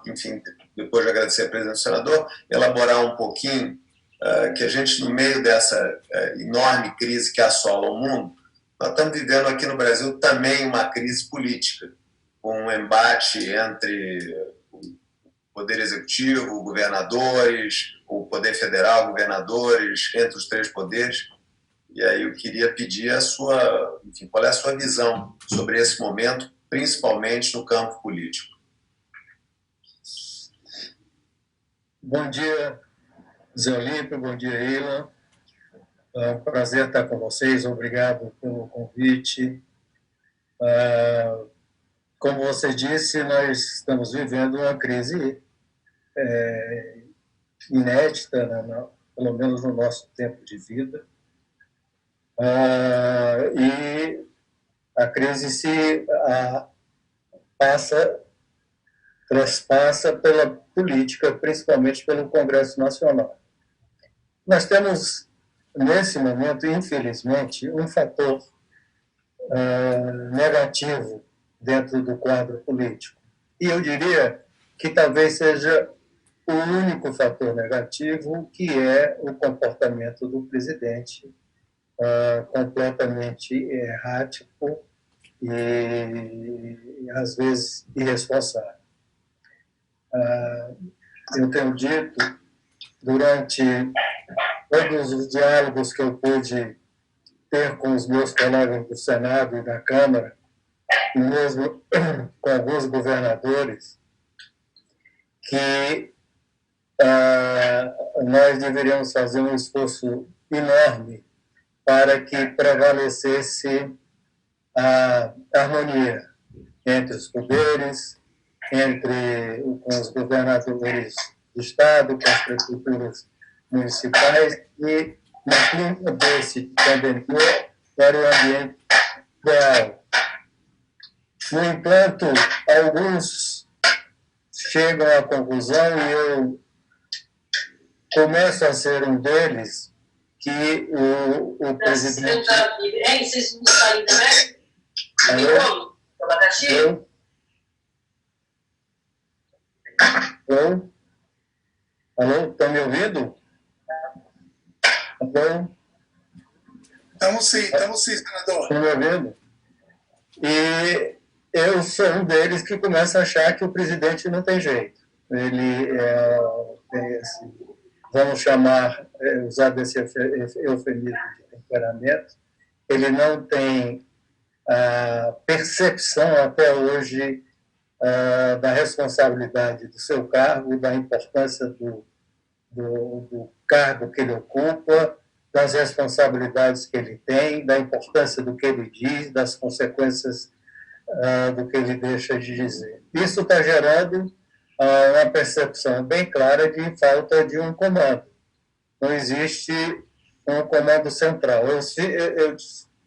enfim, depois de agradecer a presença do senador, elaborar um pouquinho que a gente, no meio dessa enorme crise que assola o mundo, nós estamos vivendo aqui no Brasil também uma crise política, com um embate entre o Poder Executivo, governadores, o Poder Federal, governadores, entre os três poderes. E aí eu queria pedir enfim, qual é a sua visão sobre esse momento, principalmente no campo político. Bom dia, Zé Olímpio, bom dia, Ilan. É um prazer estar com vocês, obrigado pelo convite. Como você disse, nós estamos vivendo uma crise inédita, né, pelo menos no nosso tempo de vida. E a crise trespassa pela política, principalmente pelo Congresso Nacional. Nós temos, nesse momento, infelizmente, um fator negativo dentro do quadro político. E eu diria que talvez seja o único fator negativo, que é o comportamento do presidente, completamente errático e, às vezes, irresponsável. Eu tenho dito, durante todos os diálogos que eu pude ter com os meus colegas do Senado e da Câmara, e mesmo com alguns governadores, que nós deveríamos fazer um esforço enorme para que prevalecesse a harmonia entre os poderes, com os governadores do Estado, com as prefeituras municipais, e no clima desse pandemia era o ambiente ideal. No entanto, alguns chegam à conclusão, e eu começo a ser um deles, que o presidente... Vocês não saem também? Alô? Alô? Alô? Estão me ouvindo? Alô? Estamos sim, senador. Estão me ouvindo? E eu sou um deles que começa a achar que o presidente não tem jeito. Ele tem esse, vamos usar desse eufemismo de temperamento, ele não tem a percepção até hoje da responsabilidade do seu cargo, da importância do cargo que ele ocupa, das responsabilidades que ele tem, da importância do que ele diz, das consequências do que ele deixa de dizer. Isso está gerando uma percepção bem clara de falta de um comando. Não existe um comando central. Eu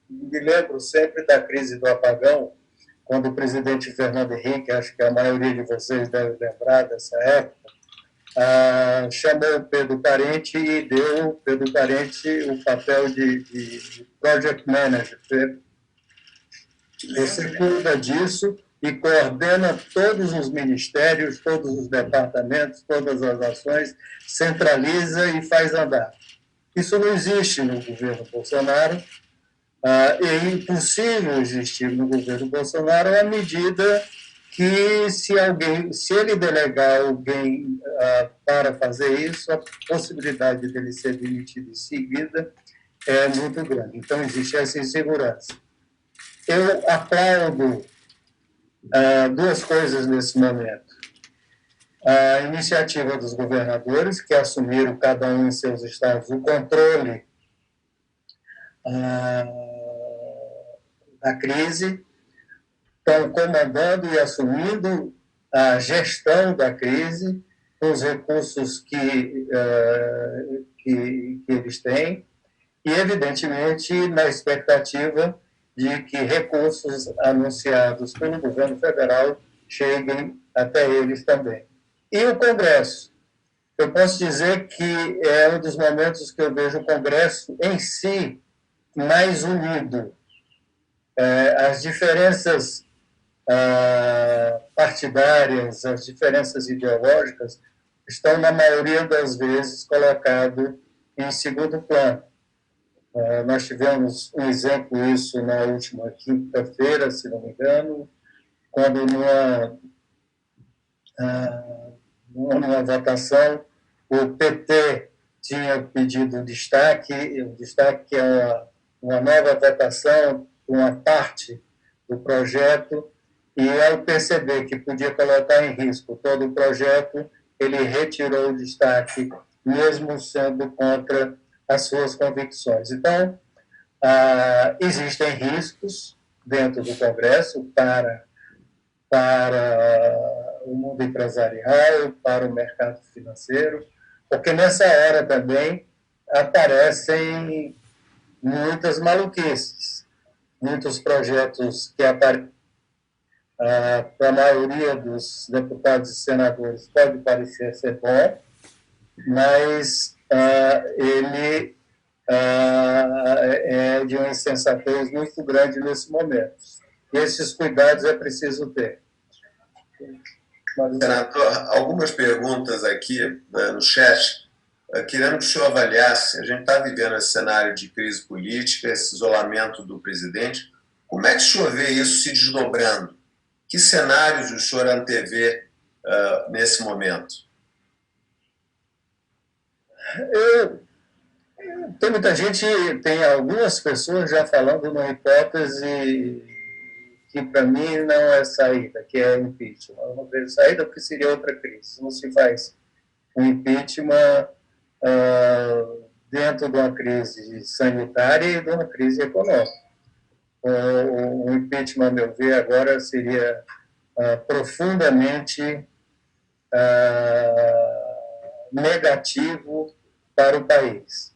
me lembro sempre da crise do apagão, quando o presidente Fernando Henrique, acho que a maioria de vocês deve lembrar dessa época, chamou o Pedro Parente e deu Pedro Parente o papel de project manager. Você cuida disso e coordena todos os ministérios, todos os departamentos, todas as ações, centraliza e faz andar. Isso não existe no governo Bolsonaro, é impossível existir no governo Bolsonaro à medida que, se ele delegar alguém para fazer isso, a possibilidade dele ser demitido em seguida é muito grande. Então, existe essa insegurança. Eu aplaudo duas coisas nesse momento. A iniciativa dos governadores, que assumiram, cada um em seus estados, o controle da crise, estão comandando e assumindo a gestão da crise com os recursos que eles têm e, evidentemente, na expectativa de que recursos anunciados pelo governo federal cheguem até eles também. E o Congresso? Eu posso dizer que é um dos momentos que eu vejo o Congresso em si mais unido. As diferenças partidárias, as diferenças ideológicas, estão, na maioria das vezes, colocadas em segundo plano. Nós tivemos um exemplo disso na última quinta-feira, se não me engano, quando numa votação o PT tinha pedido destaque, o destaque que é uma nova votação, uma parte do projeto, e ao perceber que podia colocar em risco todo o projeto, ele retirou o destaque, mesmo sendo contra as suas convicções. Então, existem riscos dentro do Congresso para o mundo empresarial, para o mercado financeiro, porque nessa hora também aparecem muitas maluquices, muitos projetos que aparecem para a maioria dos deputados e senadores pode parecer ser bom, mas ele é de uma insensatez muito grande nesse momento. E esses cuidados é preciso ter. Senador, algumas perguntas aqui no chat, querendo que o senhor avaliasse, a gente está vivendo esse cenário de crise política, esse isolamento do presidente, como é que o senhor vê isso se desdobrando? Que cenários o senhor antevê nesse momento? Tem muita gente, tem algumas pessoas já falando numa hipótese que para mim não é saída, que é impeachment. Eu não vejo saída porque seria outra crise. Não se faz um impeachment dentro de uma crise sanitária e de uma crise econômica. O impeachment, a meu ver, agora seria profundamente negativo para o país.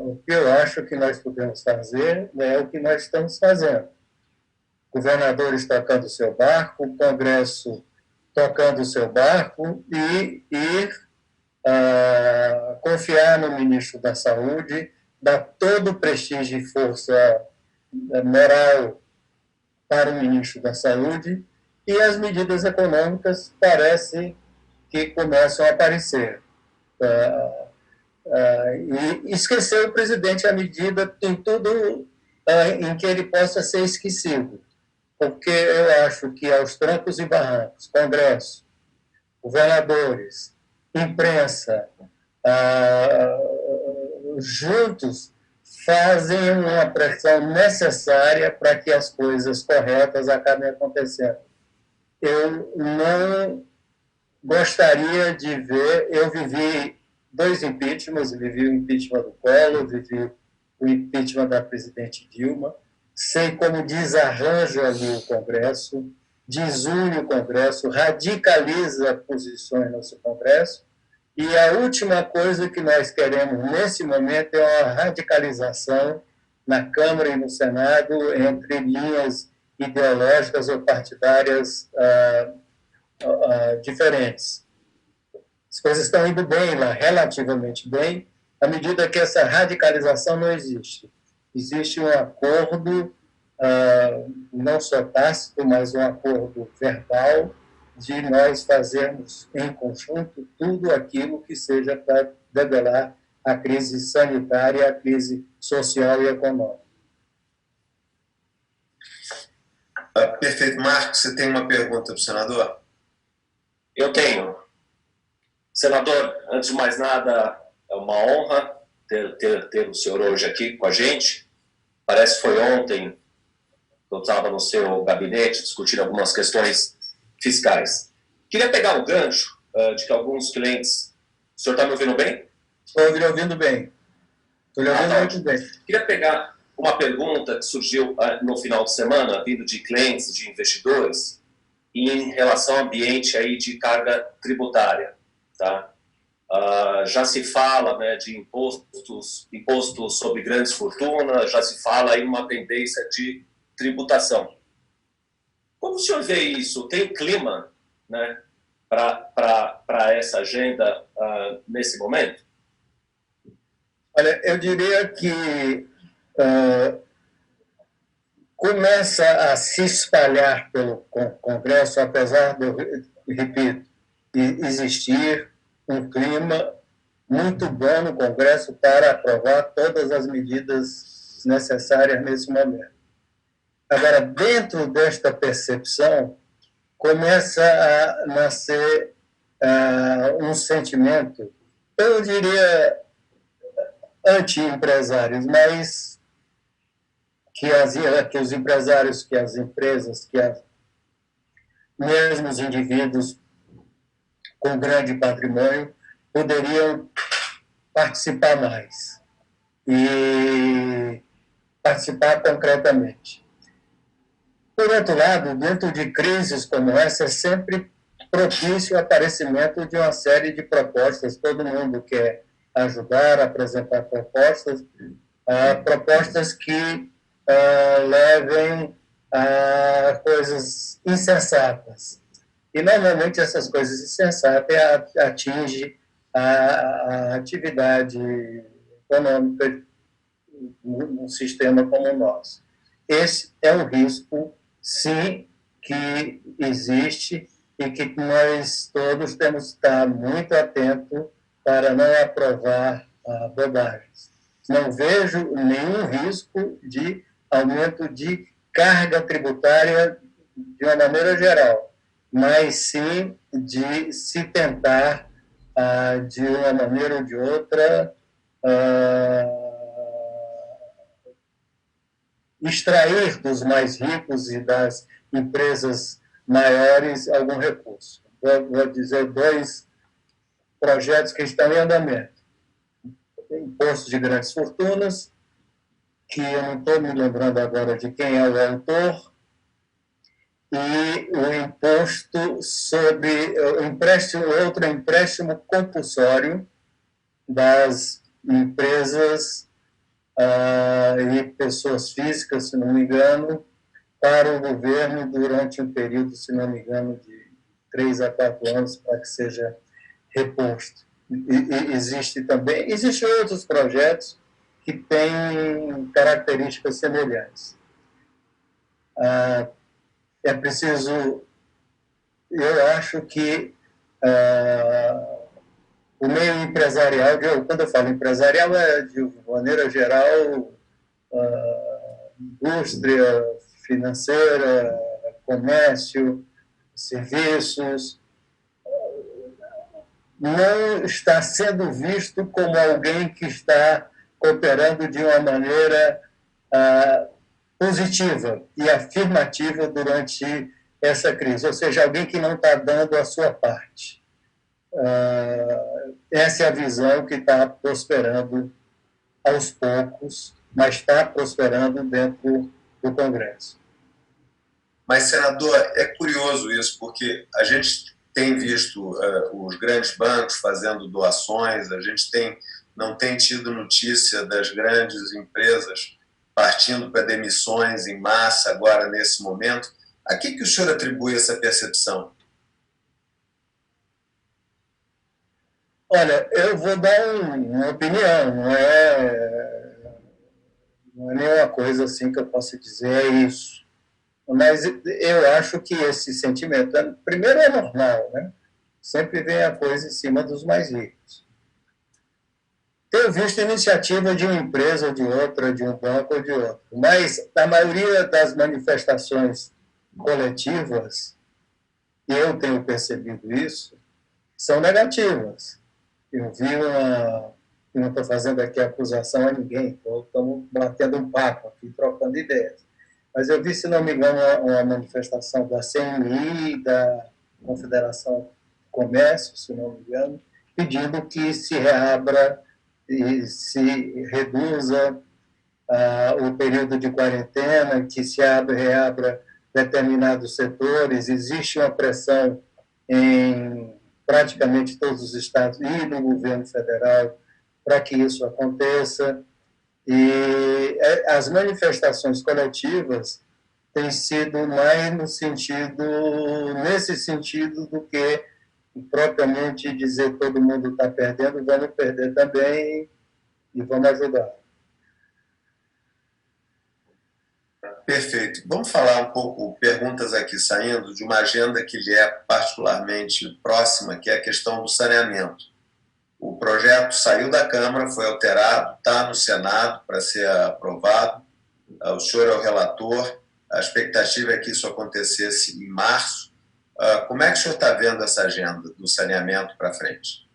O que eu acho que nós podemos fazer é o que nós estamos fazendo. Governadores tocando o seu barco, o Congresso tocando o seu barco e confiar no ministro da Saúde, dar todo o prestígio e força moral para o ministro da Saúde, e as medidas econômicas parecem que começam a aparecer. E esquecer o presidente à medida em tudo em que ele possa ser esquecido, porque eu acho que aos trancos e barrancos, Congresso, governadores, imprensa, juntos fazem uma pressão necessária para que as coisas corretas acabem acontecendo. Eu não gostaria de ver, eu vivi 2 impeachments, vivi o impeachment do Collor, vivi o impeachment da presidente Dilma, sei como desarranja ali o Congresso, desune o Congresso, radicaliza posições no seu Congresso, e a última coisa que nós queremos nesse momento é uma radicalização na Câmara e no Senado entre linhas ideológicas ou partidárias diferentes. As coisas estão indo bem lá, relativamente bem, à medida que essa radicalização não existe. Existe um acordo, não só tácito, mas um acordo verbal, de nós fazermos em conjunto tudo aquilo que seja para debelar a crise sanitária, a crise social e econômica. Perfeito. Marcos, você tem uma pergunta para o senador? Eu tenho. Senador, antes de mais nada, é uma honra ter o senhor hoje aqui com a gente. Parece que foi ontem que eu estava no seu gabinete discutindo algumas questões fiscais. Queria pegar o gancho de que alguns clientes... O senhor está me ouvindo bem? Estou me ouvindo bem. Estou me ouvindo muito bem. Queria pegar uma pergunta que surgiu no final de semana, vindo de clientes, de investidores, em relação ao ambiente aí de carga tributária. Tá? Já se fala, né, de imposto sobre grandes fortunas, já se fala em uma tendência de tributação. Como o senhor vê isso? Tem clima, né, para essa agenda nesse momento? Olha, eu diria que começa a se espalhar pelo Congresso, apesar de, repito, existir um clima muito bom no Congresso para aprovar todas as medidas necessárias nesse momento. Agora, dentro desta percepção, começa a nascer um sentimento, eu diria, anti-empresários, mas que os empresários, que as empresas, mesmo os indivíduos com grande patrimônio poderiam participar mais e participar concretamente. Por outro lado, dentro de crises como essa, é sempre propício o aparecimento de uma série de propostas. Todo mundo quer ajudar a apresentar propostas, propostas que levem a coisas insensatas. E, normalmente, essas coisas insensatas atingem a atividade econômica num sistema como o nosso. Esse é um risco, sim, que existe e que nós todos temos que estar muito atentos para não aprovar bobagens. Não vejo nenhum risco de aumento de carga tributária de uma maneira geral, mas sim de se tentar, de uma maneira ou de outra, extrair dos mais ricos e das empresas maiores algum recurso. Vou dizer 2 projetos que estão em andamento. Imposto de grandes fortunas, que eu não estou me lembrando agora de quem é o autor, e o imposto sobre outro empréstimo compulsório das empresas e pessoas físicas, se não me engano, para o governo durante um período, se não me engano, de 3 a 4 anos, para que seja reposto. Existem outros projetos que têm características semelhantes. É preciso, eu acho que o meio empresarial, quando eu falo empresarial, é de maneira geral, indústria financeira, comércio, serviços, não está sendo visto como alguém que está cooperando de uma maneira positiva e afirmativa durante essa crise, ou seja, alguém que não está dando a sua parte. Essa é a visão que está prosperando aos poucos, mas está prosperando dentro do Congresso. Mas, senador, é curioso isso, porque a gente tem visto os grandes bancos fazendo doações, a gente não tem tido notícia das grandes empresas partindo para demissões em massa agora, nesse momento. A que o senhor atribui essa percepção? Olha, eu vou dar uma opinião, não é nenhuma coisa assim que eu possa dizer é isso. Mas eu acho que esse sentimento, primeiro, é normal, né? Sempre vem a coisa em cima dos mais ricos. Tenho visto iniciativa de uma empresa ou de outra, de um banco ou de outro, mas a maioria das manifestações coletivas, eu tenho percebido isso, são negativas. Eu vi não estou fazendo aqui acusação a ninguém, estamos batendo um papo aqui, trocando ideias. Mas eu vi, se não me engano, uma manifestação da CNI, da Confederação do Comércio, se não me engano, pedindo que se reabra e se reduza o período de quarentena, que se reabra determinados setores. Existe uma pressão em praticamente todos os estados e no governo federal para que isso aconteça. E as manifestações coletivas têm sido mais nesse sentido do que propriamente dizer todo mundo está perdendo, vamos perder também e vamos ajudar. Perfeito. Vamos falar um pouco, perguntas aqui saindo, de uma agenda que lhe é particularmente próxima, que é a questão do saneamento. O projeto saiu da Câmara, foi alterado, está no Senado para ser aprovado. O senhor é o relator, a expectativa é que isso acontecesse em março. Como é que o senhor está vendo essa agenda do saneamento para frente?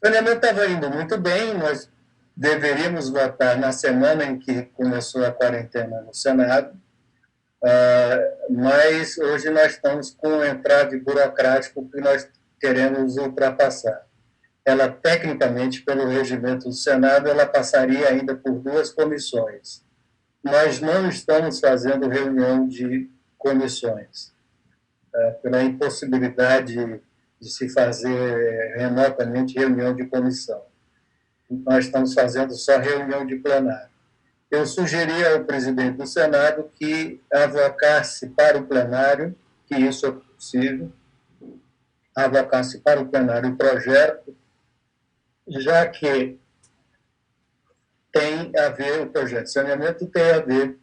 O saneamento estava indo muito bem, nós deveríamos votar na semana em que começou a quarentena no Senado, mas hoje nós estamos com um entrave burocrático que nós queremos ultrapassar. Ela, tecnicamente, pelo regimento do Senado, ela passaria ainda por 2 comissões. Nós não estamos fazendo reunião de comissões, pela impossibilidade de se fazer remotamente reunião de comissão. Nós estamos fazendo só reunião de plenário. Eu sugeri ao presidente do Senado que avocasse para o plenário, que isso é possível, avocasse para o plenário o projeto, já que tem a ver, o projeto de saneamento tem a ver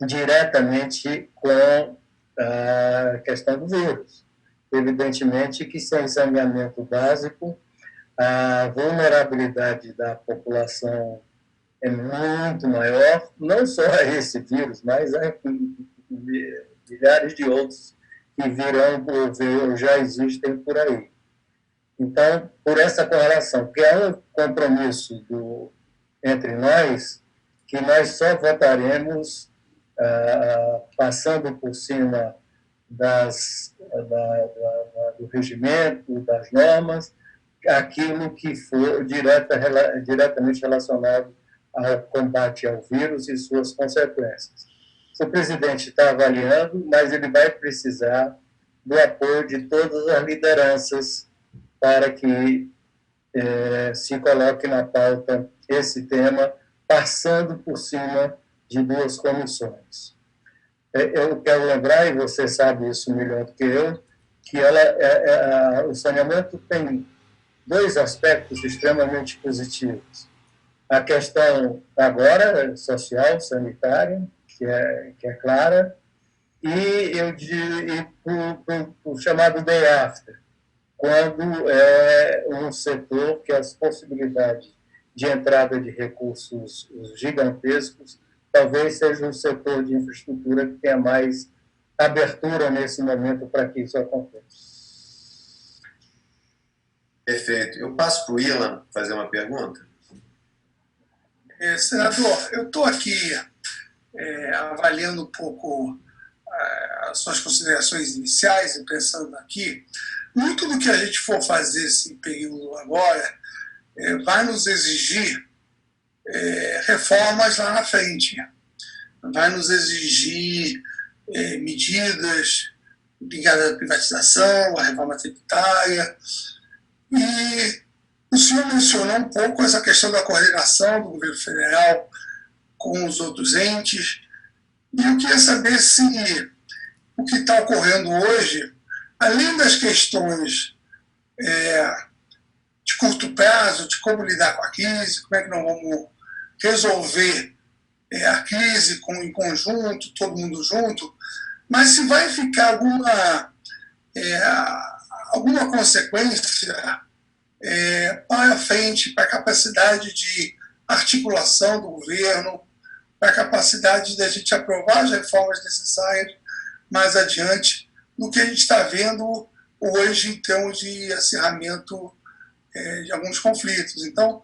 diretamente com a questão do vírus. Evidentemente que sem saneamento básico, a vulnerabilidade da população é muito maior, não só a esse vírus, mas a milhares de outros que virão por ver, já existem por aí. Então, por essa correlação, que é um compromisso entre nós, que nós só votaremos passando por cima do regimento, das normas, aquilo que for diretamente relacionado ao combate ao vírus e suas consequências. O presidente está avaliando, mas ele vai precisar do apoio de todas as lideranças para que se coloque na pauta esse tema, passando por cima de 2 comissões. Eu quero lembrar, e você sabe isso melhor do que eu, que o saneamento tem 2 aspectos extremamente positivos. A questão agora social, sanitária, que é clara, e o chamado day after, quando é um setor que as possibilidades de entrada de recursos gigantescos talvez seja um setor de infraestrutura que tenha mais abertura nesse momento para que isso aconteça. Perfeito. Eu passo para o Ilan fazer uma pergunta. Senador, eu estou aqui avaliando um pouco as suas considerações iniciais e pensando aqui, muito do que a gente for fazer esse período agora vai nos exigir reformas lá na frente, vai nos exigir medidas ligadas à privatização, à reforma tributária, e o senhor mencionou um pouco essa questão da coordenação do governo federal com os outros entes, e eu queria saber se o que está ocorrendo hoje, além das questões de curto prazo, de como lidar com a crise, como é que nós vamos resolver a crise em conjunto, todo mundo junto, mas se vai ficar alguma consequência para frente, para a capacidade de articulação do governo, para a capacidade de a gente aprovar as reformas necessárias mais adiante, do que a gente está vendo hoje em termos de acirramento de alguns conflitos. Então,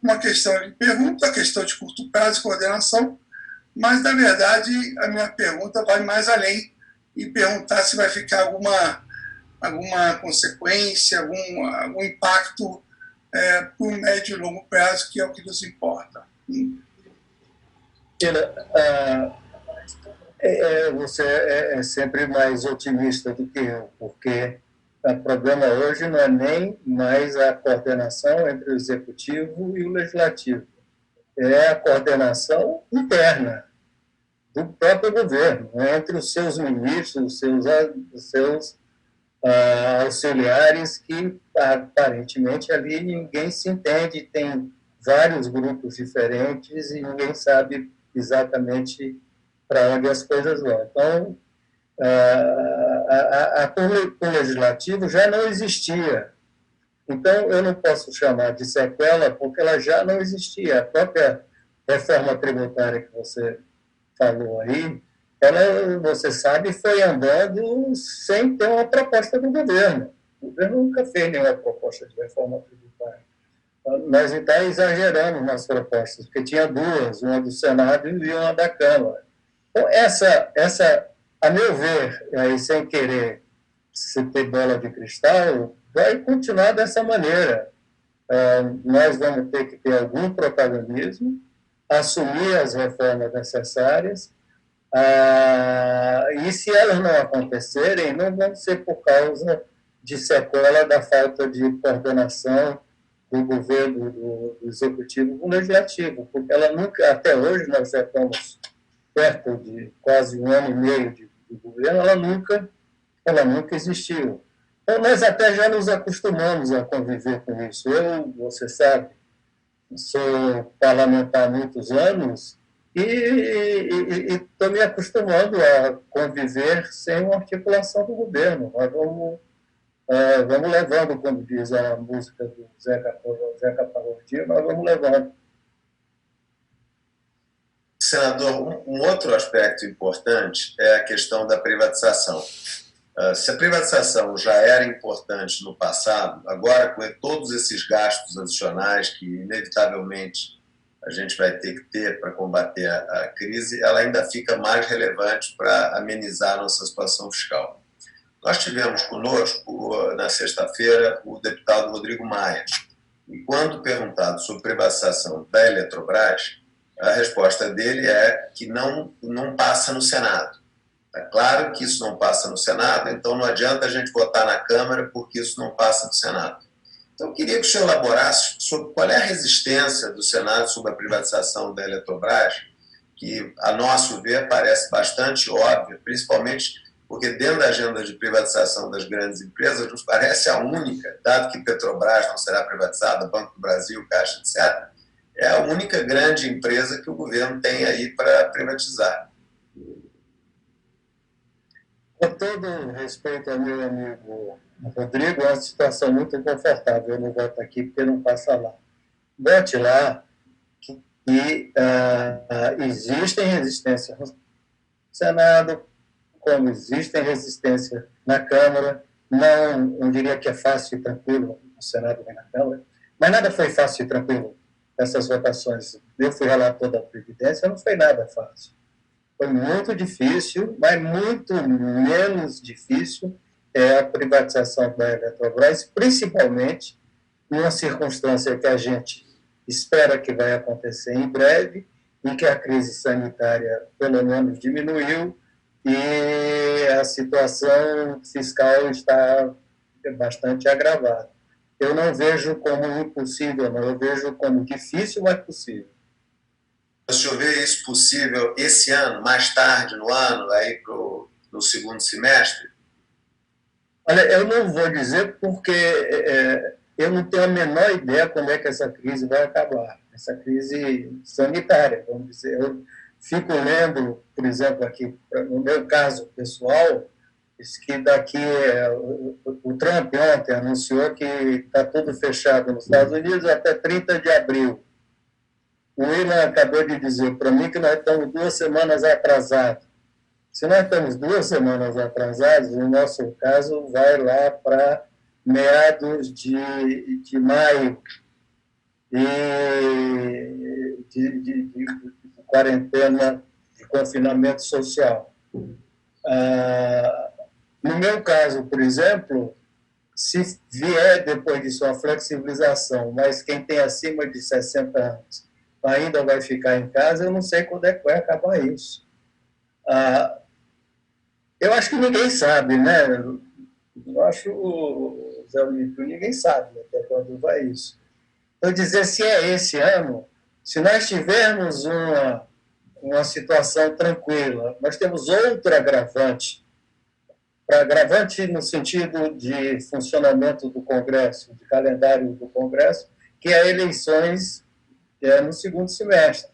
uma questão de pergunta, a questão de curto prazo e coordenação, mas, na verdade, a minha pergunta vai mais além e perguntar se vai ficar alguma consequência, algum impacto por médio e longo prazo, que é o que nos importa. Você é sempre mais otimista do que eu, porque o problema hoje não é nem mais a coordenação entre o executivo e o legislativo, é a coordenação interna do próprio governo, entre os seus ministros, os seus auxiliares, que aparentemente ali ninguém se entende, tem vários grupos diferentes e ninguém sabe exatamente para onde as coisas vão. Então, o legislativo já não existia. Então, eu não posso chamar de sequela, porque ela já não existia. A própria reforma tributária que você falou aí, ela, você sabe, foi andando sem ter uma proposta do governo. O governo nunca fez nenhuma proposta de reforma tributária. Nós, então, exageramos nas propostas, porque tinha duas, uma do Senado e uma da Câmara. Então, a meu ver, aí, sem querer se ter bola de cristal, vai continuar dessa maneira. Nós vamos ter que ter algum protagonismo, assumir as reformas necessárias, e se elas não acontecerem, não vão ser por causa de sequela da falta de coordenação do governo, do executivo com o legislativo, porque ela nunca, até hoje, nós já estamos perto de quase 1 ano e meio de governo, ela nunca existiu. Então, nós até já nos acostumamos a conviver com isso. Eu, você sabe, sou parlamentar há muitos anos e estou me acostumando a conviver sem uma articulação do governo. Nós vamos levando, como diz a música do Zeca Pagodinho, nós vamos levando. Senador, um outro aspecto importante é a questão da privatização. Se a privatização já era importante no passado, agora, com todos esses gastos adicionais que, inevitavelmente, a gente vai ter que ter para combater a crise, ela ainda fica mais relevante para amenizar a nossa situação fiscal. Nós tivemos conosco, na sexta-feira, o deputado Rodrigo Maia. E quando perguntado sobre privatização da Eletrobras, a resposta dele é que não passa no Senado. É claro que isso não passa no Senado, então não adianta a gente votar na Câmara porque isso não passa no Senado. Então, eu queria que o senhor elaborasse sobre qual é a resistência do Senado sobre a privatização da Eletrobras, que, a nosso ver, parece bastante óbvia, principalmente porque dentro da agenda de privatização das grandes empresas nos parece a única, dado que Petrobras não será privatizada, Banco do Brasil, Caixa, etc., é a única grande empresa que o governo tem aí para privatizar. Com todo respeito ao meu amigo Rodrigo, é uma situação muito confortável. Eu não voto aqui porque não passa lá. Vote lá que existem resistências no Senado, como existem resistência na Câmara. Não diria que é fácil e tranquilo no Senado nem na Câmara, mas nada foi fácil e tranquilo nessas votações. Eu fui relator da Previdência, não foi nada fácil. Foi muito difícil, mas muito menos difícil é a privatização da Eletrobras, principalmente numa circunstância que a gente espera que vai acontecer em breve, em que a crise sanitária, pelo menos, diminuiu e a situação fiscal está bastante agravada. Eu não vejo como impossível, não. Eu vejo como difícil, mas possível. O senhor vê isso possível esse ano, mais tarde no ano, aí no segundo semestre? Olha, eu não vou dizer porque eu não tenho a menor ideia como é que essa crise vai acabar. Essa crise sanitária, vamos dizer. Eu fico lendo, por exemplo, aqui, no meu caso pessoal, diz que daqui, o Trump ontem anunciou que está tudo fechado nos Estados Unidos até 30 de abril. O William acabou de dizer para mim que nós estamos 2 semanas atrasados. Se nós estamos 2 semanas atrasados, no nosso caso, vai lá para meados de maio e de quarentena, de confinamento social. No meu caso, por exemplo, se vier depois disso uma flexibilização, mas quem tem acima de 60 anos ainda vai ficar em casa, eu não sei quando é que vai acabar isso. Eu acho que ninguém sabe, né? Eu acho, Zé Olímpio, ninguém sabe até quando vai isso. Eu dizer, se é esse ano, se nós tivermos uma situação tranquila, nós temos outro agravante, agravante no sentido de funcionamento do Congresso, de calendário do Congresso, que é eleições no segundo semestre.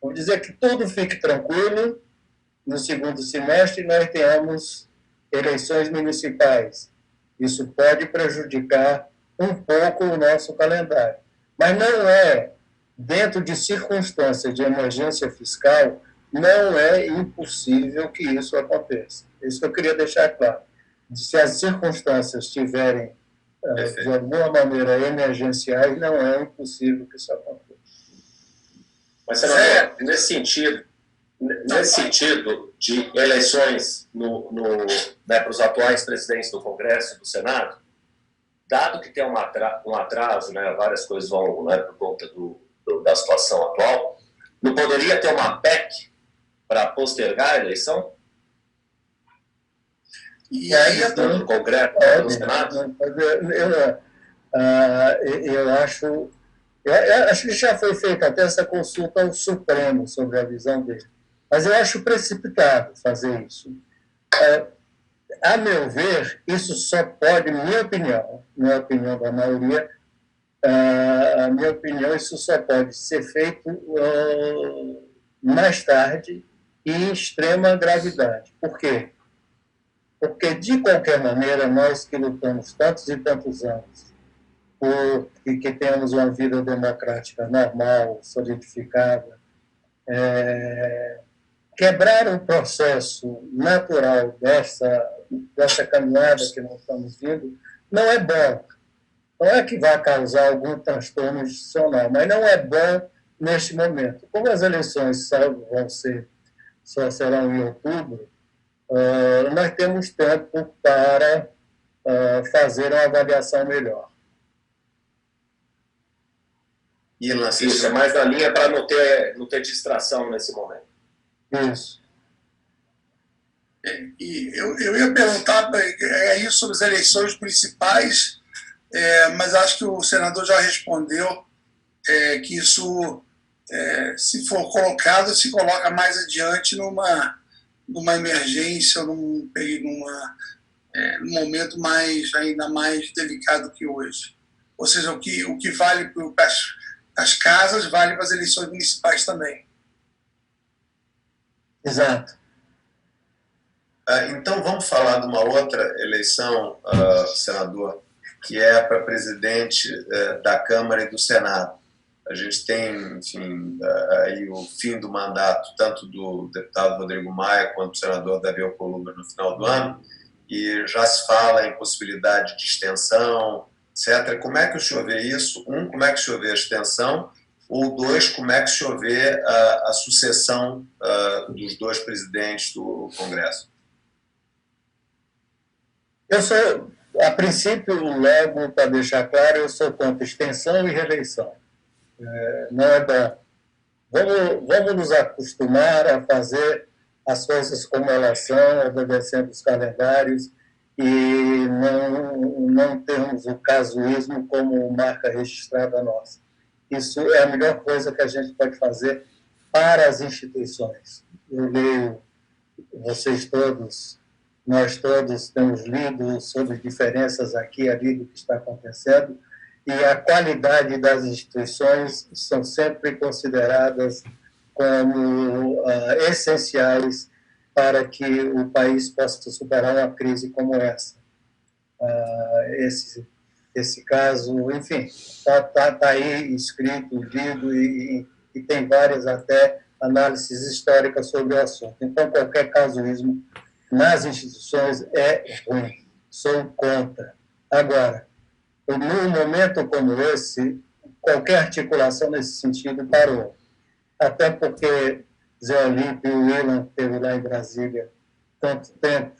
Vamos dizer que tudo fique tranquilo, no segundo semestre nós tenhamos eleições municipais. Isso pode prejudicar um pouco o nosso calendário. Mas não é, dentro de circunstâncias de emergência fiscal, não é impossível que isso aconteça. Isso que eu queria deixar claro. Se as circunstâncias estiverem, de alguma maneira, emergenciais, não é impossível que isso aconteça. Mas, senador, nesse sentido de eleições para os atuais presidentes do Congresso e do Senado, dado que tem um atraso, né, várias coisas vão, né, por conta da situação atual, não poderia ter uma PEC para postergar a eleição? E aí, tanto no Congresso quanto no Senado? Eu acho que já foi feita até essa consulta ao Supremo sobre a visão dele. Mas eu acho precipitado fazer isso. A meu ver, isso só pode, minha opinião, não é a opinião da maioria, a minha opinião, isso só pode ser feito mais tarde e em extrema gravidade. Por quê? Porque, de qualquer maneira, nós que lutamos tantos e tantos anos por que temos uma vida democrática normal, solidificada, quebrar um processo natural dessa caminhada que nós estamos vindo não é bom. Não é que vai causar algum transtorno institucional, mas não é bom neste momento. Como as eleições só serão em outubro, nós temos tempo para fazer uma avaliação melhor. Isso, é mais na linha para não ter distração nesse momento. Isso. E eu ia perguntar aí sobre as eleições municipais, mas acho que o senador já respondeu que isso, se for colocado, se coloca mais adiante numa emergência, num momento ainda mais delicado que hoje. Ou seja, o que vale para as casas vale para as eleições municipais também. Exato. Então, vamos falar de uma outra eleição, senador, que é para presidente da Câmara e do Senado. A gente tem, enfim, aí o fim do mandato, tanto do deputado Rodrigo Maia quanto do senador Davi Alcolumbre no final do ano, e já se fala em possibilidade de extensão, etc. Como é que o senhor vê isso? Como é que o senhor vê a extensão? Ou dois, como é que o senhor vê a sucessão dos dois presidentes do Congresso? Eu sou, a princípio, logo, para deixar claro, eu sou contra extensão e reeleição. Não é bom. Vamos nos acostumar a fazer as coisas como elas são, obedecendo os calendários, e não termos o casuísmo como marca registrada nossa. Isso é a melhor coisa que a gente pode fazer para as instituições. Eu leio, vocês todos, nós todos temos lido sobre diferenças aqui e ali do que está acontecendo, e a qualidade das instituições são sempre consideradas como essenciais para que o país possa superar uma crise como essa. Esse caso, enfim, está aí escrito, lido, e tem várias até análises históricas sobre o assunto. Então, qualquer casuísmo nas instituições é ruim. Sou contra. Agora, num momento como esse, qualquer articulação nesse sentido parou. Até porque Zé Olímpio e o Willan, que esteve lá em Brasília tanto tempo,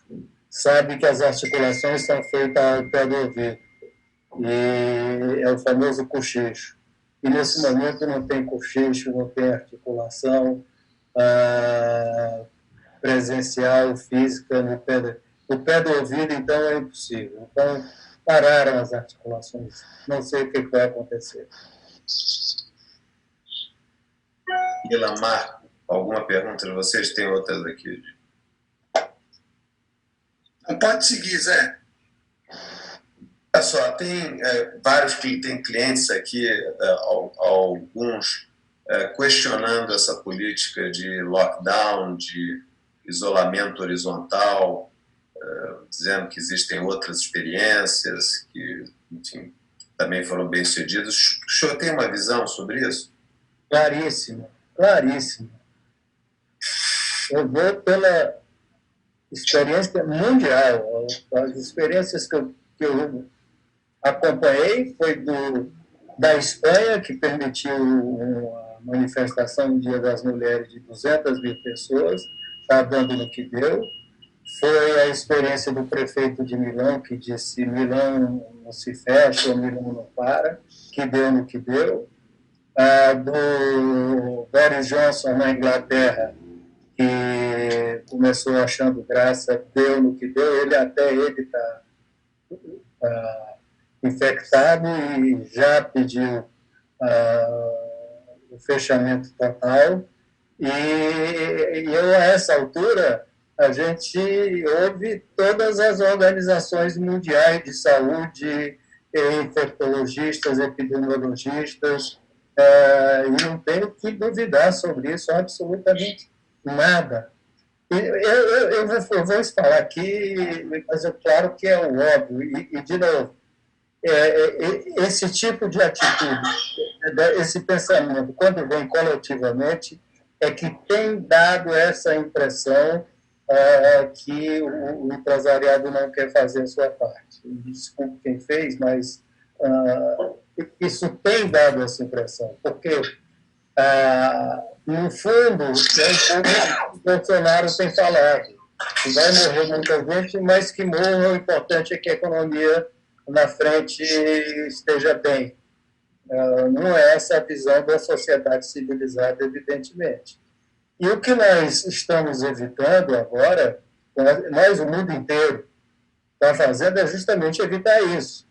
sabe que as articulações são feitas ao pé do ouvido. E é o famoso cochicho. E nesse momento não tem cochicho, não tem articulação presencial, física, no pé do ouvido, então é impossível. Então, pararam as articulações. Não sei o que vai acontecer. Ilamar, alguma pergunta de vocês? Tem outras aqui. Não pode seguir, Zé. Olha só, tem clientes aqui, alguns questionando essa política de lockdown, de isolamento horizontal, dizendo que existem outras experiências que, enfim, também foram bem-sucedidas. O senhor tem uma visão sobre isso? Claríssimo, claríssimo. Eu vou pela experiência mundial. As experiências que eu acompanhei foi da Espanha, que permitiu uma manifestação no Dia das Mulheres de 200 mil pessoas, está dando no que deu. Foi a experiência do prefeito de Milão, que disse: Milão não se fecha, Milão não para, que deu no que deu. Do Boris Johnson na Inglaterra, que começou achando graça, deu no que deu. Até ele está infectado e já pediu o fechamento total. E a essa altura, a gente ouve todas as organizações mundiais de saúde, infectologistas, epidemiologistas, e não tenho que duvidar sobre isso, absolutamente nada. Eu vou falar aqui, mas é claro que é o óbvio, e de novo, esse tipo de atitude, esse pensamento, quando vem coletivamente, é que tem dado essa impressão que o empresariado não quer fazer a sua parte. Desculpe quem fez, mas isso tem dado essa impressão, porque, no fundo, o Bolsonaro tem falado que vai morrer muita gente, mas que morra, o importante é que a economia na frente esteja bem. Não é essa a visão da sociedade civilizada, evidentemente. E o que nós estamos evitando agora, nós, o mundo inteiro, está fazendo é justamente evitar isso.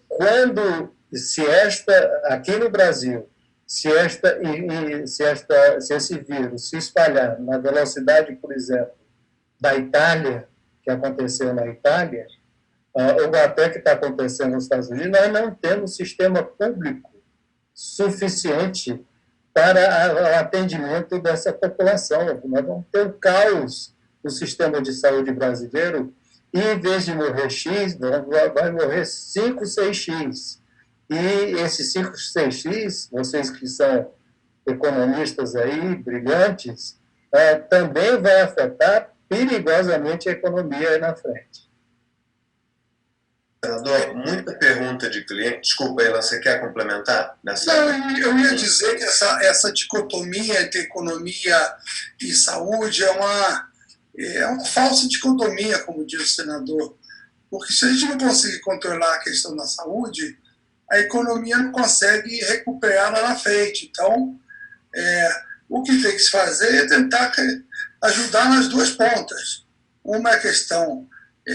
Quando, aqui no Brasil, se esse vírus se espalhar na velocidade, por exemplo, da Itália, que aconteceu na Itália, ou até que está acontecendo nos Estados Unidos, nós não temos sistema público suficiente para o atendimento dessa população. Nós vamos ter um caos no sistema de saúde brasileiro e, em vez de morrer X, vai morrer 5, 6X. E esses 5, 6X, vocês que são economistas aí, brilhantes, também vai afetar perigosamente a economia aí na frente. Senador, muita pergunta de cliente. Desculpa, Elan, você quer complementar? Não, eu ia dizer que essa dicotomia entre economia e saúde é uma falsa dicotomia, como diz o senador, porque se a gente não conseguir controlar a questão da saúde, a economia não consegue recuperar lá na frente. Então, o que tem que se fazer é tentar ajudar nas duas pontas. Uma é a questão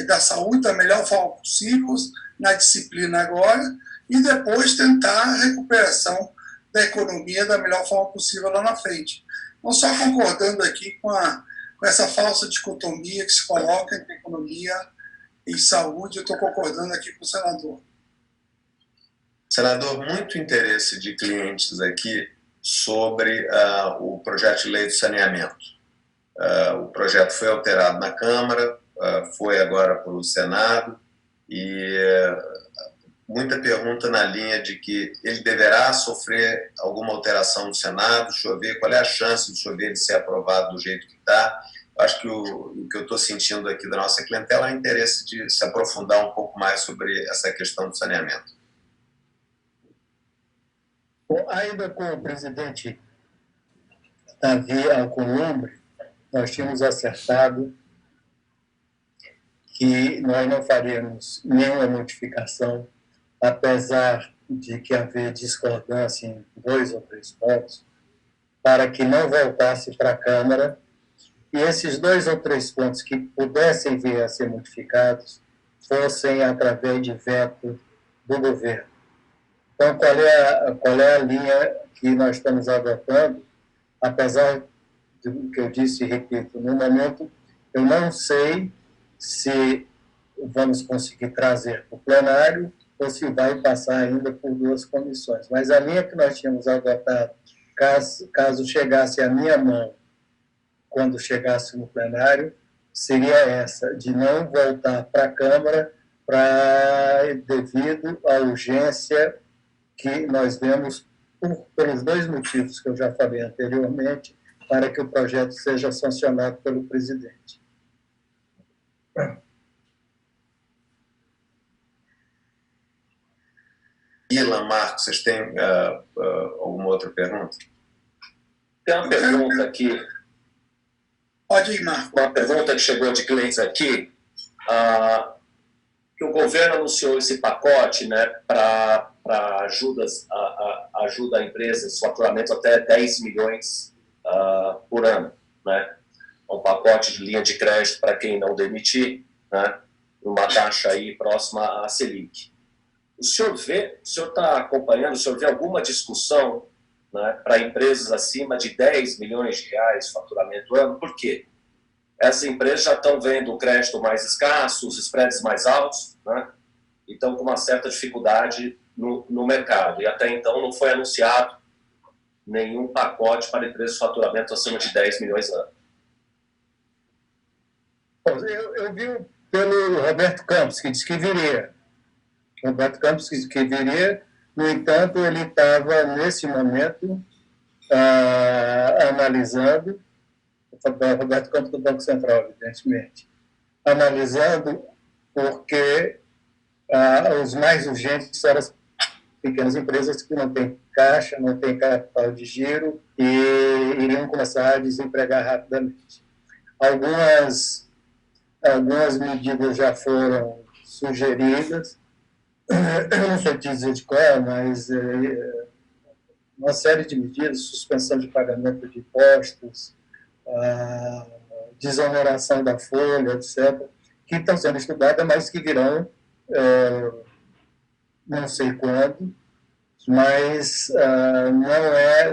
da saúde da melhor forma possível, na disciplina agora, e depois tentar a recuperação da economia da melhor forma possível lá na frente. Não só concordando aqui com essa falsa dicotomia que se coloca entre economia e saúde, eu estou concordando aqui com o senador. Senador, muito interesse de clientes aqui sobre o projeto de lei do saneamento. O projeto foi alterado na Câmara, foi agora para o Senado, e muita pergunta na linha de que ele deverá sofrer alguma alteração no Senado, chover, qual é a chance de chover de ser aprovado do jeito que está. Acho que o que eu estou sentindo aqui da nossa clientela é o interesse de se aprofundar um pouco mais sobre essa questão do saneamento. Bom, ainda com o presidente Davi Alcolumbre, nós tínhamos acertado que nós não faríamos nenhuma modificação, apesar de que haver discordância em 2 ou 3 pontos, para que não voltasse para a Câmara, e esses 2 ou 3 pontos que pudessem vir a ser modificados fossem através de veto do governo. Então, qual é a linha que nós estamos adotando? Apesar do que eu disse e repito, no momento eu não sei se vamos conseguir trazer para o plenário ou se vai passar ainda por 2 comissões. Mas a linha que nós tínhamos adotado, caso chegasse à minha mão, quando chegasse no plenário, seria essa, de não voltar para a Câmara devido à urgência que nós vemos pelos 2 motivos que eu já falei anteriormente, para que o projeto seja sancionado pelo presidente. Ilan, Marcos, vocês têm alguma outra pergunta? Tem uma pergunta aqui. Pode ir, Marcos. Uma pergunta que chegou de clientes aqui, que o governo anunciou esse pacote, né, para ajuda a empresas, faturamento até 10 milhões por ano, né? Um pacote de linha de crédito para quem não demitir, né, uma taxa aí próxima à Selic. O senhor está acompanhando, o senhor vê alguma discussão, né, para empresas acima de 10 milhões de reais faturamento ano? Por quê? Essas empresas já estão vendo o crédito mais escasso, os spreads mais altos, né, e estão com uma certa dificuldade no mercado. E até então não foi anunciado nenhum pacote para empresas de faturamento acima de 10 milhões ano. Eu vi pelo Roberto Campos, que disse que viria. Roberto Campos disse que viria, no entanto, ele estava, nesse momento, analisando, Roberto Campos do Banco Central, evidentemente, analisando porque os mais urgentes eram as pequenas empresas que não têm caixa, não têm capital de giro e iriam começar a desempregar rapidamente. Algumas medidas já foram sugeridas, eu não sei dizer de qual, mas uma série de medidas, suspensão de pagamento de impostos, desoneração da folha, etc., que estão sendo estudadas, mas que virão, não sei quando, mas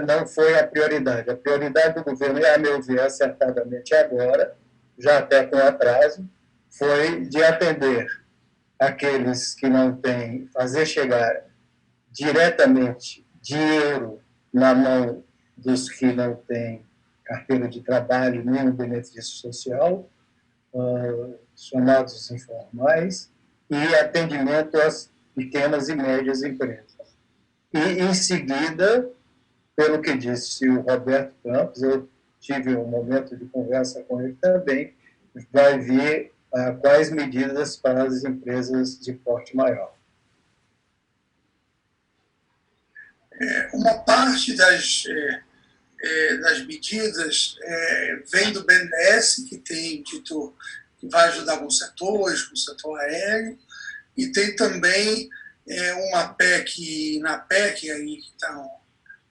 não foi a prioridade. A prioridade do governo, a meu ver, acertadamente agora, já até com atraso, foi de atender aqueles que não têm, fazer chegar diretamente dinheiro na mão dos que não têm carteira de trabalho nem benefício social, chamados informais, e atendimento às pequenas e médias empresas. E, em seguida, pelo que disse o Roberto Campos, eu tive um momento de conversa com ele também, vai vir quais medidas para as empresas de porte maior. Uma parte das medidas vem do BNDES, que tem dito que vai ajudar alguns setores, como o setor aéreo, e tem também uma PEC, na PEC aí, que estão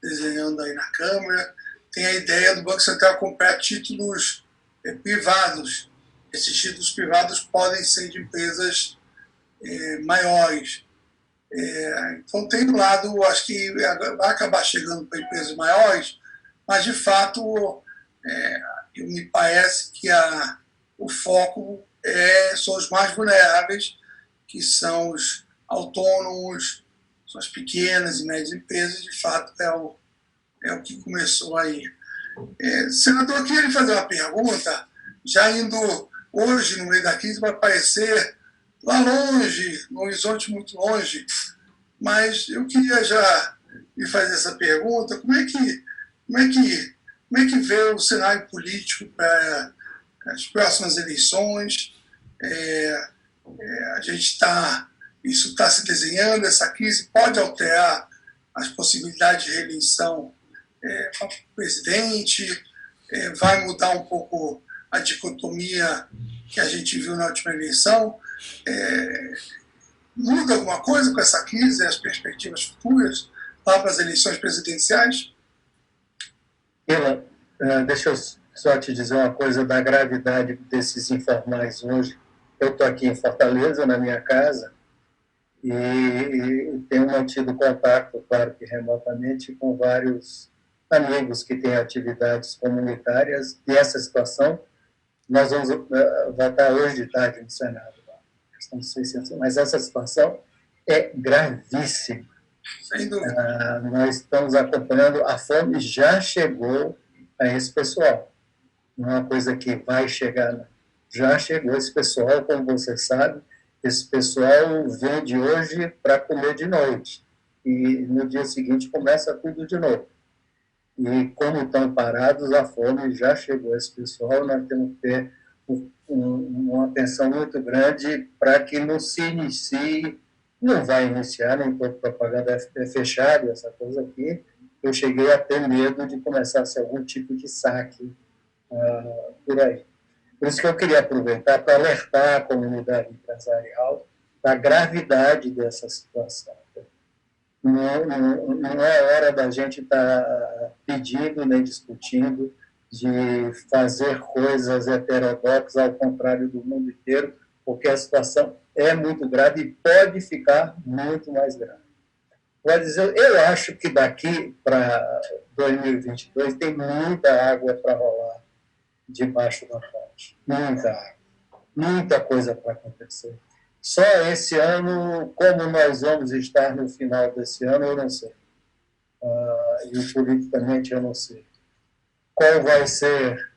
desenhando aí na Câmara, tem a ideia do Banco Central comprar títulos privados. Esses títulos privados podem ser de empresas maiores. Então, tem do lado, acho que vai acabar chegando para empresas maiores, mas, de fato, me parece que o foco são os mais vulneráveis, que são os autônomos, são as pequenas e médias empresas, de fato, é o que começou aí. Senador, eu queria lhe fazer uma pergunta, já indo hoje, no meio da crise, vai parecer lá longe, no horizonte muito longe, mas eu queria já lhe fazer essa pergunta, como é que vê o cenário político para as próximas eleições? Isso está se desenhando, essa crise pode alterar as possibilidades de reeleição para o presidente, vai mudar um pouco a dicotomia que a gente viu na última eleição. Muda alguma coisa com essa crise, as perspectivas futuras lá para as eleições presidenciais? Ilan, deixa eu só te dizer uma coisa da gravidade desses informais hoje. Eu estou aqui em Fortaleza, na minha casa, e tenho mantido contato, claro que remotamente, com vários amigos que têm atividades comunitárias, e essa situação nós vamos votar hoje de tarde no Senado, mas essa situação é gravíssima. Sem dúvida. Nós estamos acompanhando, a fome já chegou a esse pessoal. Não é uma coisa que vai chegar, não. Já chegou esse pessoal, como você sabe, esse pessoal vem de hoje para comer de noite. E no dia seguinte começa tudo de novo. E como estão parados, a fome já chegou a esse pessoal, nós temos que ter uma atenção muito grande para que não se inicie, não vai iniciar, nem toda propaganda é fechada, essa coisa aqui. Eu cheguei a ter medo de começar a ser algum tipo de saque por aí. Por isso que eu queria aproveitar para alertar a comunidade empresarial da gravidade dessa situação. Não é hora da gente estar pedindo nem discutindo de fazer coisas heterodoxas ao contrário do mundo inteiro, porque a situação é muito grave e pode ficar muito mais grave. Eu acho que daqui para 2022 tem muita água para rolar debaixo da ponte. Muita água. Muita coisa para acontecer. Só esse ano, como nós vamos estar no final desse ano, eu não sei. E politicamente eu não sei. Qual vai ser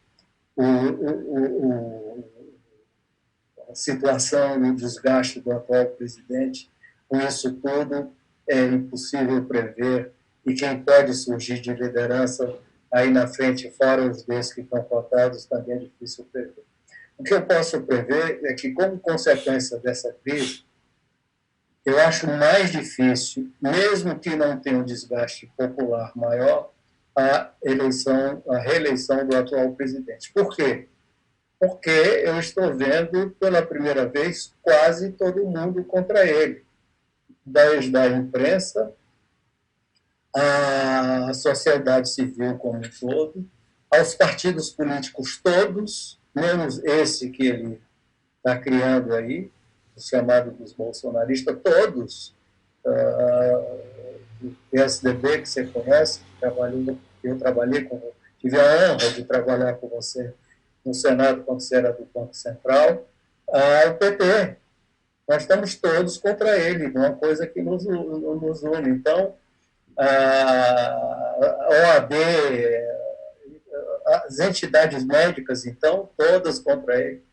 a situação e o desgaste do atual presidente? Com isso tudo, é impossível prever. E quem pode surgir de liderança aí na frente, fora os desses que estão cotados, também é difícil prever. O que eu posso prever é que, como consequência dessa crise, eu acho mais difícil, mesmo que não tenha um desgaste popular maior, a reeleição do atual presidente. Por quê? Porque eu estou vendo, pela primeira vez, quase todo mundo contra ele, desde a imprensa, a sociedade civil como um todo, aos partidos políticos todos, menos esse que ele está criando aí, o chamado dos bolsonaristas, todos, o PSDB, que você conhece, eu trabalhei tive a honra de trabalhar com você no Senado, quando você era do Banco Central, o PT. Nós estamos todos contra ele, uma coisa que nos une. Então, a OAB, as entidades médicas, então, todas contra ele.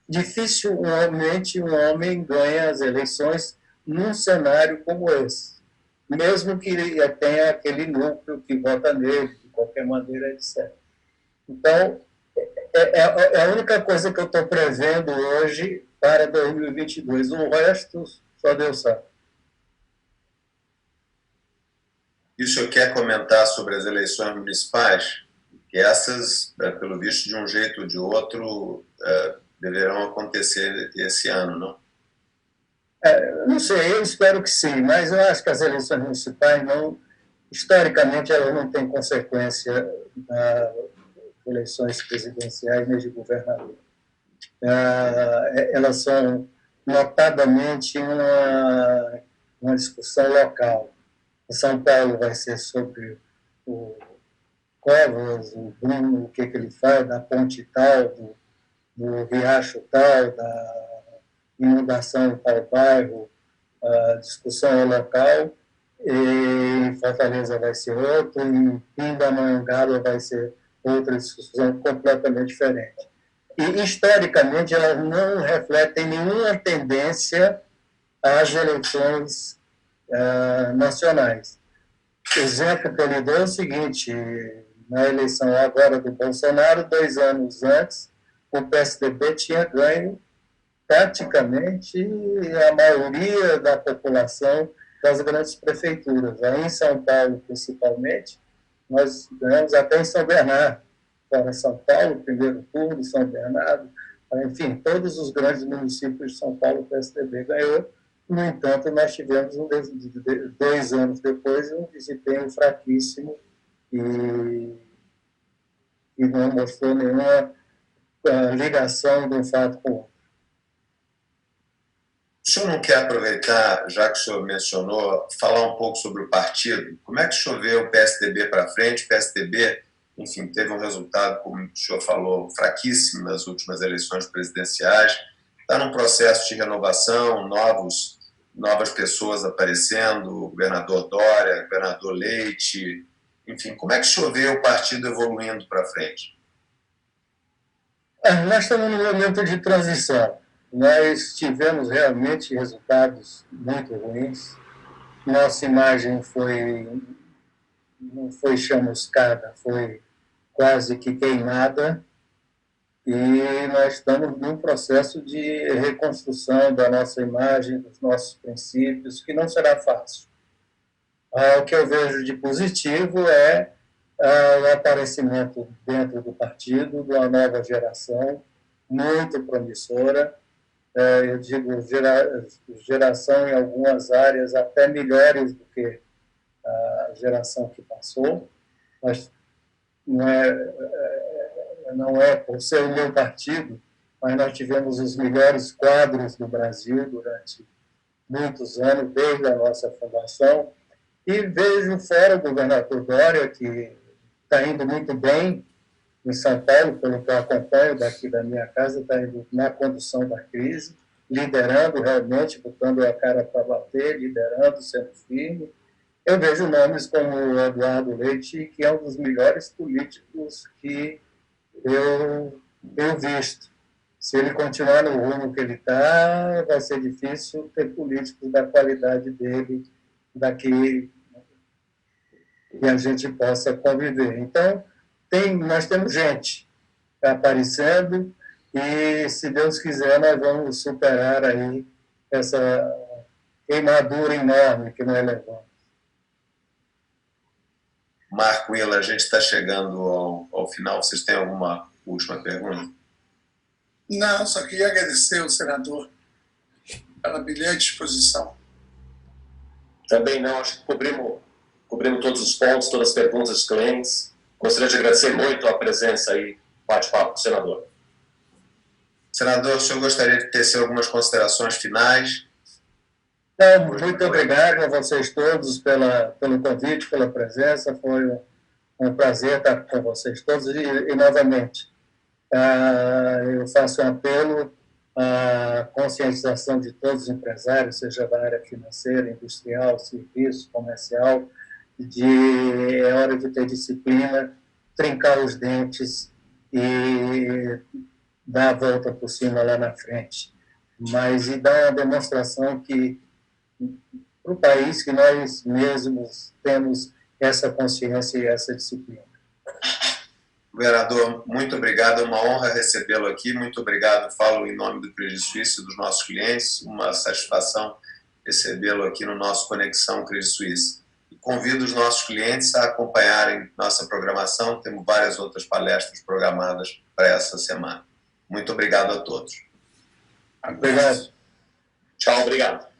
Dificilmente um homem ganha as eleições num cenário como esse, mesmo que ele tenha aquele núcleo que vota nele, de qualquer maneira, etc. Então, é a única coisa que eu estou prevendo hoje para 2022. O resto, só Deus sabe. E o senhor quer comentar sobre as eleições municipais? Que essas, pelo visto, de um jeito ou de outro, deverão acontecer esse ano, não? Não sei, eu espero que sim, mas eu acho que as eleições municipais, historicamente, elas não têm consequência das eleições presidenciais nem de governador. Elas são notadamente uma discussão local. Em São Paulo vai ser sobre o Covas, o Bruno, o que ele faz, da ponte tal, do riacho tal, da inundação em tal bairro, a discussão é local, e em Fortaleza vai ser outra, em Pindamonhangaba vai ser outra discussão completamente diferente. E, historicamente, elas não refletem nenhuma tendência às eleições nacionais. O exemplo que eu lhe dou é o seguinte: na eleição agora do Bolsonaro, 2 anos antes, o PSDB tinha ganho praticamente a maioria da população das grandes prefeituras. Aí em São Paulo, principalmente, nós ganhamos até em São Bernardo. Fora São Paulo, primeiro turno, São Bernardo, enfim, todos os grandes municípios de São Paulo, o PSDB ganhou. No entanto, nós tivemos, 2 anos depois, um desempenho fraquíssimo e não mostrou nenhuma ligação de um fato com o outro. O senhor não quer aproveitar, já que o senhor mencionou, falar um pouco sobre o partido? Como é que o senhor vê o PSDB para frente? O PSDB, enfim, teve um resultado, como o senhor falou, fraquíssimo nas últimas eleições presidenciais. Está num processo de renovação, novos novas pessoas aparecendo, o governador Dória, o governador Leite, enfim, como é que o senhor vê o partido evoluindo para frente? Nós estamos num momento de transição. Nós tivemos realmente resultados muito ruins. Nossa imagem não foi chamuscada, foi quase que queimada. E nós estamos num processo de reconstrução da nossa imagem, dos nossos princípios, que não será fácil. O que eu vejo de positivo é o aparecimento dentro do partido de uma nova geração, muito promissora, eu digo geração em algumas áreas até melhores do que a geração que passou, mas não é por ser o meu partido, mas nós tivemos os melhores quadros do Brasil durante muitos anos, desde a nossa fundação, e vejo fora o governador Dória, que está indo muito bem em São Paulo, pelo que eu acompanho daqui da minha casa, está indo na condução da crise, liderando realmente, botando a cara para bater, liderando, sendo firme. Eu vejo nomes como o Eduardo Leite, que é um dos melhores políticos que eu tenho visto. Se ele continuar no rumo que ele está, vai ser difícil ter políticos da qualidade dele daqui que a gente possa conviver. Então, nós temos gente aparecendo e, se Deus quiser, nós vamos superar aí essa queimadura enorme que nós levamos. Marco Willa, a gente está chegando ao final. Vocês têm alguma última pergunta? Não, só queria agradecer ao senador pela brilhante exposição. Também não, acho que cobrimos todos os pontos, todas as perguntas dos clientes. Gostaria de agradecer muito a presença e bate-papo do senador. Senador, o senhor gostaria de tecer algumas considerações finais? Muito obrigado a vocês todos pelo convite, pela presença. Foi um prazer estar com vocês todos. E novamente, eu faço um apelo à conscientização de todos os empresários, seja da área financeira, industrial, serviço, comercial, é hora de ter disciplina, trincar os dentes e dar a volta por cima lá na frente. Mas e dar uma demonstração para o país que nós mesmos temos essa consciência e essa disciplina. Governador, muito obrigado, é uma honra recebê-lo aqui, muito obrigado, falo em nome do Credit Suisse e dos nossos clientes, uma satisfação recebê-lo aqui no nosso Conexão Credit Suisse. E convido os nossos clientes a acompanharem nossa programação, temos várias outras palestras programadas para essa semana. Muito obrigado a todos. Obrigado. Tchau, obrigado.